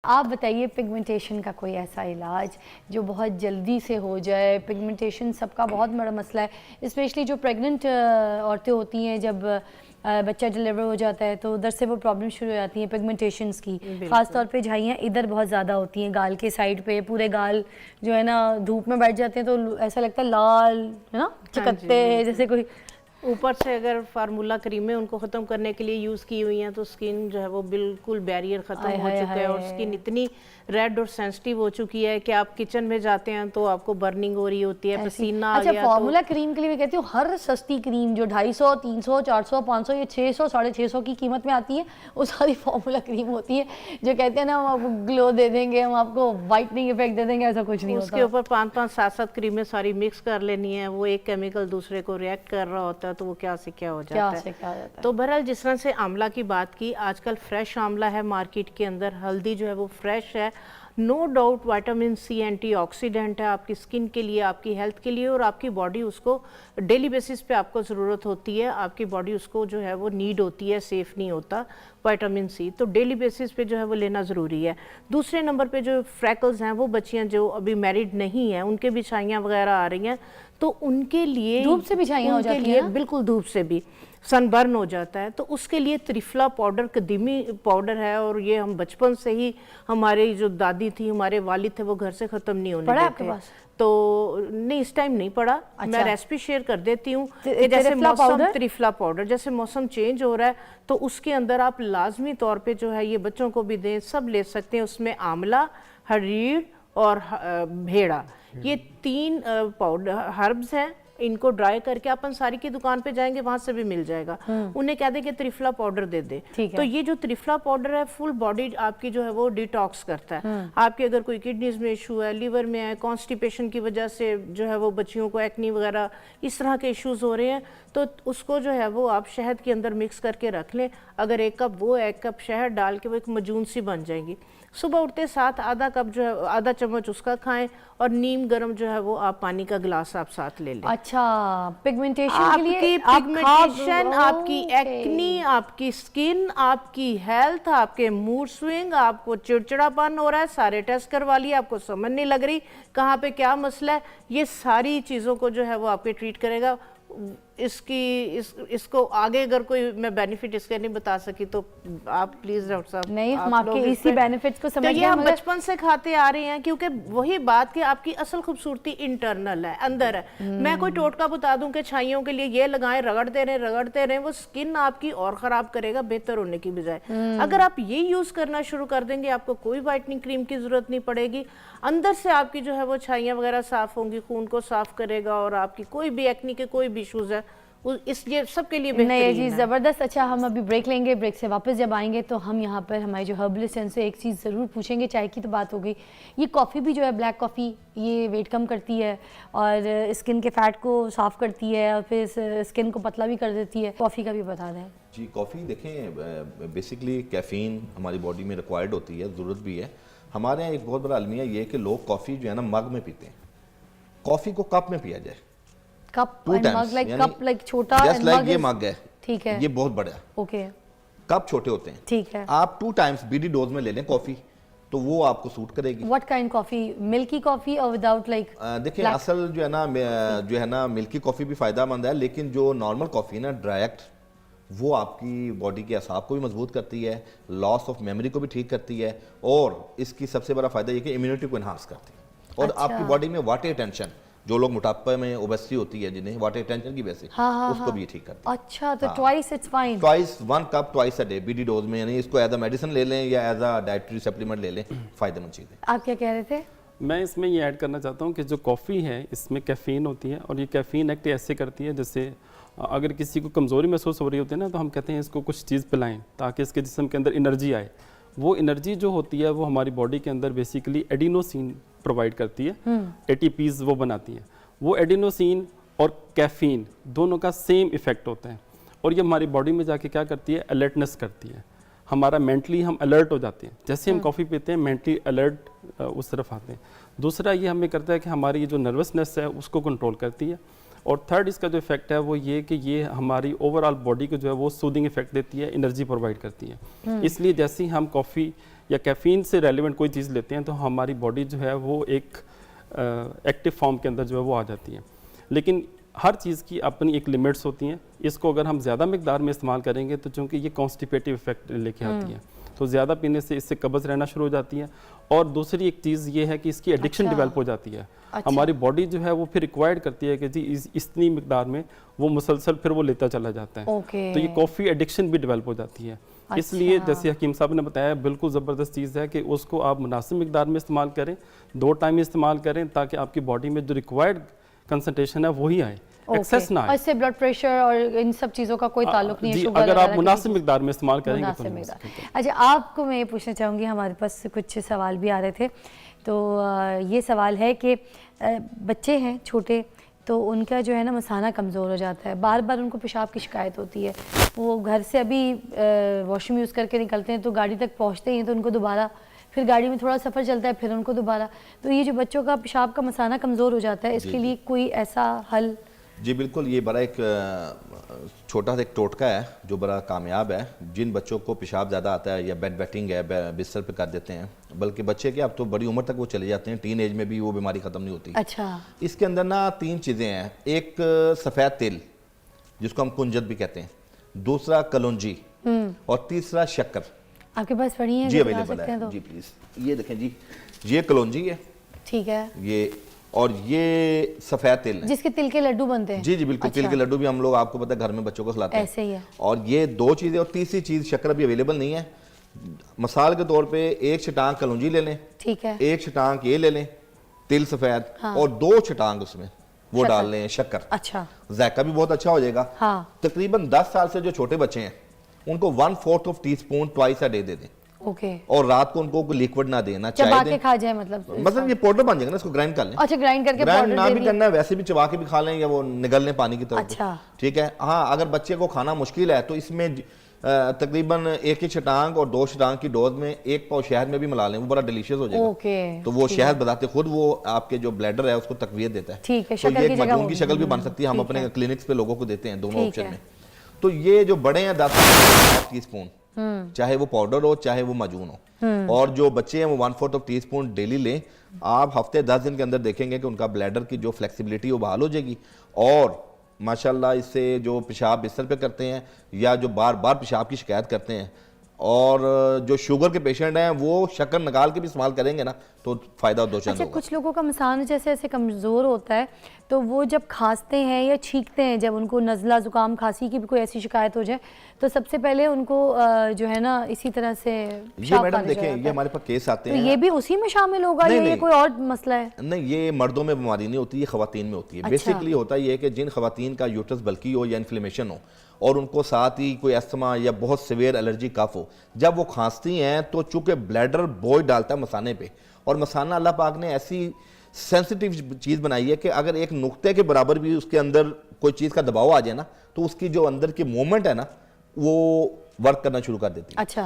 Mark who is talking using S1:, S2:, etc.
S1: आप बताइए पिगमेंटेशन का कोई ऐसा इलाज जो बहुत जल्दी से हो जाए। पिगमेंटेशन सबका बहुत बड़ा मसला है, स्पेशली जो प्रेग्नेंट औरतें होती हैं, जब बच्चा डिलीवर हो जाता है तो उधर से वो प्रॉब्लम शुरू हो जाती हैं पिगमेंटेशंस की। ख़ास तौर पे झाइयाँ इधर बहुत ज़्यादा होती हैं, गाल के साइड पे पूरे गाल जो है ना धूप में बैठ जाते हैं तो ऐसा लगता है लाल है ना, चिकत्ते हैं जैसे कोई।
S2: ऊपर से अगर फार्मूला क्रीमें उनको ख़त्म करने के लिए यूज़ की हुई हैं तो स्किन जो है वो बिल्कुल बैरियर ख़त्म हो चुका है और स्किन इतनी रेड और सेंसिटिव हो चुकी है कि आप किचन में जाते हैं तो आपको बर्निंग हो रही होती है, पसीना आ गया।
S1: फार्मूला क्रीम के लिए मैं कहती हूँ हर सस्ती क्रीम जो 250, 300, 400, 500 ये 600, 650 की कीमत में आती है, वो सारी फार्मूला क्रीम होती है जो कहते हैं ना हम आपको ग्लो दे देंगे, हम आपको वाइटनिंग इफेक्ट दे देंगे, ऐसा कुछ नहीं होता।
S2: उसके ऊपर 5-5, 7-7 क्रीमें सारी मिक्स कर लेनी है, वो एक केमिकल दूसरे को रिएक्ट कर रहा होता है तो वो क्या से क्या हो जाता है। तो बहरहाल जिस तरह से आंवला की बात की, आजकल फ्रेश आंवला है मार्केट के अंदर, हल्दी जो है वो फ्रेश है, no doubt vitamin C antioxidant है आपकी स्किन के लिए, आपकी हेल्थ के लिए, और आपकी बॉडी उसको डेली बेसिस पे आपको ज़रूरत होती है, आपकी बॉडी उसको जो है वो नीड होती है, सेफ़ नहीं होता विटामिन सी, तो डेली बेसिस पे जो है वो लेना ज़रूरी है। दूसरे नंबर पे जो फ्रैकल्स हैं, वो बच्चियाँ जो अभी मैरिड नहीं हैं, उनके भी छाइयाँ वगैरह आ रही हैं, तो उनके लिए
S1: धूप से भी छाइयाँ हो जाती हैं,
S2: बिल्कुल धूप से भी सनबर्न हो जाता है, तो उसके लिए त्रिफला पाउडर कदीमी पाउडर है, और ये हम बचपन से ही हमारे जो दादी थी, हमारे वालिद थे, वो घर से ख़त्म नहीं होने देते। तो नहीं, इस टाइम नहीं पड़ा। अच्छा। मैं रेसिपी शेयर कर देती हूँ कि जैसे मौसम, त्रिफला पाउडर जैसे मौसम चेंज हो रहा है तो उसके अंदर आप लाजमी तौर पे जो है ये बच्चों को भी दें, सब ले सकते हैं। उसमें आंवला, हरीड़ और भेड़ा, ये 3 पाउडर हर्ब्स हैं, इनको ड्राई करके अपन सारी की दुकान पे जाएंगे वहां से भी मिल जाएगा। उन्हें कह दें कि त्रिफला पाउडर दे दे, तो ये जो त्रिफला पाउडर है फुल बॉडी आपकी जो है वो डिटॉक्स करता है। आपके अगर कोई किडनीज में इशू है, लिवर में है, कॉन्स्टिपेशन की वजह से जो है वो बच्चियों को एक्नी वगैरह इस तरह के इश्यूज हो रहे हैं, तो उसको जो है वो आप शहद के अंदर मिक्स करके रख लें। अगर 1 कप वो 1 कप शहद डाल के वो एक मजून सी बन जाएगी। सुबह उठते साथ आधा कप जो है, आधा चम्मच उसका खाएं, और नीम गर्म जो है वो आप पानी का गिलास आप साथ ले लें।
S1: अच्छा, पिगमेंटेशन के लिए
S2: पिगमेंटेशन, आपकी एक्नी, आपकी स्किन, आपकी हेल्थ, आपके मूड स्विंग, आपको चिड़चिड़ापन हो रहा है, सारे टेस्ट करवा लिए, आपको समझ नहीं लग रही कहाँ पे क्या मसला है, ये सारी चीज़ों को जो है वो आपके ट्रीट करेगा। इसको आगे अगर कोई मैं बेनिफिट इसके नहीं बता सकी तो आप प्लीज डॉक्टर साहब,
S1: नहीं, हम आपके इसी बेनिफिट्स को समझ
S2: गए। हम बचपन से खाते आ रहे हैं, क्योंकि वही बात कि आपकी असल खूबसूरती इंटरनल है, अंदर है। मैं कोई टोटका बता दूं कि छाइयों के लिए ये लगाएं, रगड़ते रहे, वो स्किन आपकी और खराब करेगा बेहतर होने की बजाय। अगर आप ये यूज करना शुरू कर देंगे, आपको कोई व्हाइटनिंग क्रीम की जरूरत नहीं पड़ेगी, अंदर से आपकी जो है वो छाइयाँ वगैरह साफ होंगी, खून को साफ करेगा, और आपकी कोई भी एक्नी के कोई भी इश्यूज है इस ये सब के लिए
S1: नहीं जी, ज़बरदस्त। अच्छा, हम अभी ब्रेक लेंगे, ब्रेक से वापस जब आएंगे तो हम यहाँ पर हमारे जो हर्बलिस्ट हैं उनसे एक चीज़ ज़रूर पूछेंगे। चाय की तो बात हो गई, ये कॉफ़ी भी जो है ब्लैक कॉफ़ी, ये वेट कम करती है और स्किन के फैट को साफ़ करती है और फिर स्किन को पतला भी कर देती है। कॉफ़ी का भी बता दें
S3: जी। कॉफ़ी देखें, बेसिकली कैफ़ीन हमारी बॉडी में रिक्वायर्ड होती है, ज़रूरत भी है। हमारे यहाँ एक बहुत बड़ा अलमिया ये है कि लोग कॉफ़ी जो है ना मग में पीते हैं, कॉफ़ी को कप में पिया जाए।
S1: Cup and mug, like cup like छोटा,
S3: जस्ट लाइक ये मग है,
S1: ठीक है,
S3: ये बहुत बड़ा,
S1: ओके,
S3: कप छोटे होते हैं,
S1: ठीक है।
S3: आप 2 टाइम्स बीडी डोज में ले लें कॉफी, तो वो आपको सूट करेगी।
S1: What kind coffee, milky coffee और विदाउट लाइक?
S3: देखिए असल जो है ना मिल्की कॉफी भी फायदेमंद है, लेकिन जो नॉर्मल कॉफी है ना डायरेक्ट, वो आपकी बॉडी के असाब को भी मजबूत करती है, लॉस ऑफ मेमोरी को भी ठीक करती है, और इसकी सबसे बड़ा फायदा ये कि इम्यूनिटी को इन्हांस करती है, और आपकी बॉडी में वाटर टेंशन, जो लोग मोटापे में ओबेसिटी होती है जिन्हें वाटर टेंशन की वजह से, उसको भी ठीक करती है।
S1: अच्छा, तो twice it's fine,
S3: twice 1 cup twice a day BD dose में, यानी इसको एज अ मेडिसिन ले लें या एज अ डाइटरी सप्लीमेंट ले लें, फायदेमंद चीज़ है।
S1: आप क्या कह रहे थे?
S4: मैं इसमें ये ऐड करना चाहता हूँ कि जो कॉफ़ी है इसमें कैफ़ीन होती है, और ये कैफ़ीन एक्ट ऐसे करती है जैसे अगर किसी को कमज़ोरी महसूस हो रही होती है ना, तो हम कहते हैं इसको कुछ चीज़ पिलाएं ताकि इसके जिस्म के अंदर एनर्जी आए। वो एनर्जी जो होती है वो हमारी बॉडी के अंदर बेसिकली एडिनोसिन प्रोवाइड करती है, एटीपीज़ वो बनाती है। वो एडिनोसिन और कैफ़ीन दोनों का सेम इफ़ेक्ट होता है, और ये हमारी बॉडी में जाके क्या करती है, अलर्टनेस करती है, हमारा मेंटली हम अलर्ट हो जाते हैं। जैसे हम कॉफ़ी पीते हैं मेंटली अलर्ट उस तरफ आते हैं। दूसरा ये हमें करता है कि हमारी जो नर्वसनेस है उसको कंट्रोल करती है। और थर्ड इसका जो इफेक्ट है वो ये कि ये हमारी ओवरऑल बॉडी को जो है वो सूदिंग इफेक्ट देती है, एनर्जी प्रोवाइड करती है। इसलिए जैसे ही हम कॉफ़ी या कैफीन से रेलिवेंट कोई चीज़ लेते हैं तो हमारी बॉडी जो है वो एक एक्टिव फॉर्म के अंदर जो है वो आ जाती है। लेकिन हर चीज़ की अपनी एक लिमिट्स होती हैं। इसको अगर हम ज़्यादा मिकदार में इस्तेमाल करेंगे तो चूँकि ये कॉन्स्टिपेटिव इफेक्ट लेके आती है, तो ज़्यादा पीने से इससे कब्ज़ रहना शुरू हो जाती है। और दूसरी एक चीज़ ये है कि इसकी एडिक्शन डेवलप हो जाती है। हमारी बॉडी जो है वो फिर रिक्वायर्ड करती है कि जी इतनी मिकदार में वो मुसलसल फिर वो लेता चला जाता है। तो ये कॉफ़ी एडिक्शन भी डेवलप हो जाती है। इसलिए जैसे हकीम साहब ने बताया, बिल्कुल ज़बरदस्त चीज़ है कि उसको आप मुनासिब मिकदार में इस्तेमाल करें, 2 टाइम इस्तेमाल करें, ताकि आपकी बॉडी में जो रिक्वायर्ड कंसंट्रेशन है वही आए, एक्सेस ना आए।
S1: इससे ब्लड प्रेशर और इन सब चीज़ों का कोई ताल्लुक नहीं है, शुगर
S4: अगर आप मुनासिब मिकदार में इस्तेमाल करेंगे तो नहीं।
S1: अच्छा, आपको मैं ये पूछना चाहूँगी, हमारे पास कुछ सवाल भी आ रहे थे, तो ये सवाल है कि बच्चे हैं छोटे, तो उनका जो है ना मसाना कमज़ोर हो जाता है, बार बार उनको पेशाब की शिकायत होती है। वो घर से अभी वॉशरूम यूज़ करके निकलते हैं तो गाड़ी तक पहुँचते हैं तो उनको दोबारा, फिर गाड़ी में थोड़ा सफ़र चलता है फिर उनको दोबारा, तो ये जो बच्चों का पेशाब का मसाना कमज़ोर हो जाता है, इसके लिए कोई ऐसा हल?
S3: जी बिल्कुल, ये बड़ा एक छोटा सा एक टोटका है जो बड़ा कामयाब है। जिन बच्चों को पेशाब ज़्यादा आता है या बेड वेटिंग है, बिस्तर पे कर देते हैं, बल्कि बच्चे के अब तो बड़ी उम्र तक वो चले जाते हैं, टीन एज में भी वो बीमारी ख़त्म नहीं होती।
S1: अच्छा।
S3: इसके अंदर ना 3 चीज़ें हैं। एक सफ़ेद तेल जिसको हम कुंजत भी कहते हैं, दूसरा कलौंजी और तीसरा शक्कर।
S1: आपके पास पड़ी है?
S3: जी अवेलेबल है तो? जी प्लीज़, ये देखें जी, ये कलौंजी है, ठीक है, ये और ये सफ़ेद तेल है
S1: जिसके तिल के लड्डू बनते हैं।
S3: जी जी बिल्कुल। अच्छा। तिल के लड्डू भी हम लोग, आपको पता है, घर में बच्चों को खिलाते हैं, ऐसे ही है। और ये 2 चीज़ें, और तीसरी चीज़ शक्कर अभी अवेलेबल नहीं है। मिसाल के तौर पे 1 छटांग कलौंजी ले लें, ठीक है, 1 छटांग ये ले लें तिल सफ़ेद, हाँ। और 2 छटांग उसमें वो डाल लें शक्कर। अच्छा, जायका भी बहुत अच्छा हो जाएगा। हाँ। तकरीबन 10 साल से जो छोटे बच्चे हैं उनको 1/4 teaspoon twice a day they दें। ओके। और रात को उनको लिक्विड ना देना, चाय दें, खा जाए, मतलब ये पाउडर बन जाएगा ना, इसको ग्राइंड कर लें। अच्छा, ग्राइंड करके ग्राइंड ना भी करना है, वैसे भी चबा के भी खा लें या वो निगल लें पानी की तरफ। अच्छा, ठीक है। हाँ, अगर बच्चे को खाना मुश्किल है तो इसमें तकरीबन 1 छटांग और 2 छटांग की डोज में 1 पाव शहद में भी मिला लें, वो बड़ा डिलीशियस हो जाएगा। ओके। तो वो शहद बताते खुद वो आपके जो ब्लैडर है उसको तकवीयत देता है। ठीक है। तो ये एक मजून की शक्ल भी बन सकती है, हम अपने क्लिनिक्स पे लोगों को देते हैं, दोनों ऑप्शन में। तो ये जो बड़े हैं 10 टीस्पून, चाहे वो पाउडर हो चाहे वो मजून हो, और जो बच्चे हैं वो 1/4 टीस्पून डेली लें। आप हफ्ते 10 दिन के अंदर देखेंगे कि उनका ब्लैडर की जो फ्लेक्सिबिलिटी वो बहाल हो जाएगी, और माशाल्लाह इससे जो पेशाब बिस्तर पे करते हैं या जो बार बार पेशाब की शिकायत करते हैं, और जो शुगर के पेशेंट हैं वो शक्कर निकाल के भी इस्तेमाल करेंगे ना तो फ़ायदा 2 चंद होगा। अच्छा, कुछ लोगों का मसाना जैसे ऐसे कमज़ोर होता है तो वो जब खांसते हैं या छींकते हैं, जब उनको नज़ला ज़ुकाम खांसी की भी कोई ऐसी शिकायत हो जाए तो सबसे पहले उनको जो है ना इसी तरह से ये मैडम देखें, ये हमारे पास केस आते हैं, ये भी उसी में शामिल होगा या ये कोई और मसला है? नहीं, ये मर्दों में बीमारी नहीं होती, ये खवातीन में होती है। बेसिकली होता ये है कि जिन खवातीन का यूट्रस बल्की हो या इन्फ्लेमेशन हो और उनको साथ ही कोई अस्थमा या बहुत सिवियर एलर्जी कफ हो, जब वो खांसती हैं तो चूंकि ब्लैडर बोझ डालता है मसाने पे, और मसाना अल्लाह पाक ने ऐसी सेंसिटिव चीज़ बनाई है कि अगर एक नुक्ते के बराबर भी उसके अंदर कोई चीज़ का दबाव आ जाए ना तो उसकी जो अंदर की मूवमेंट है ना वो वर्क करना शुरू कर देती है। अच्छा।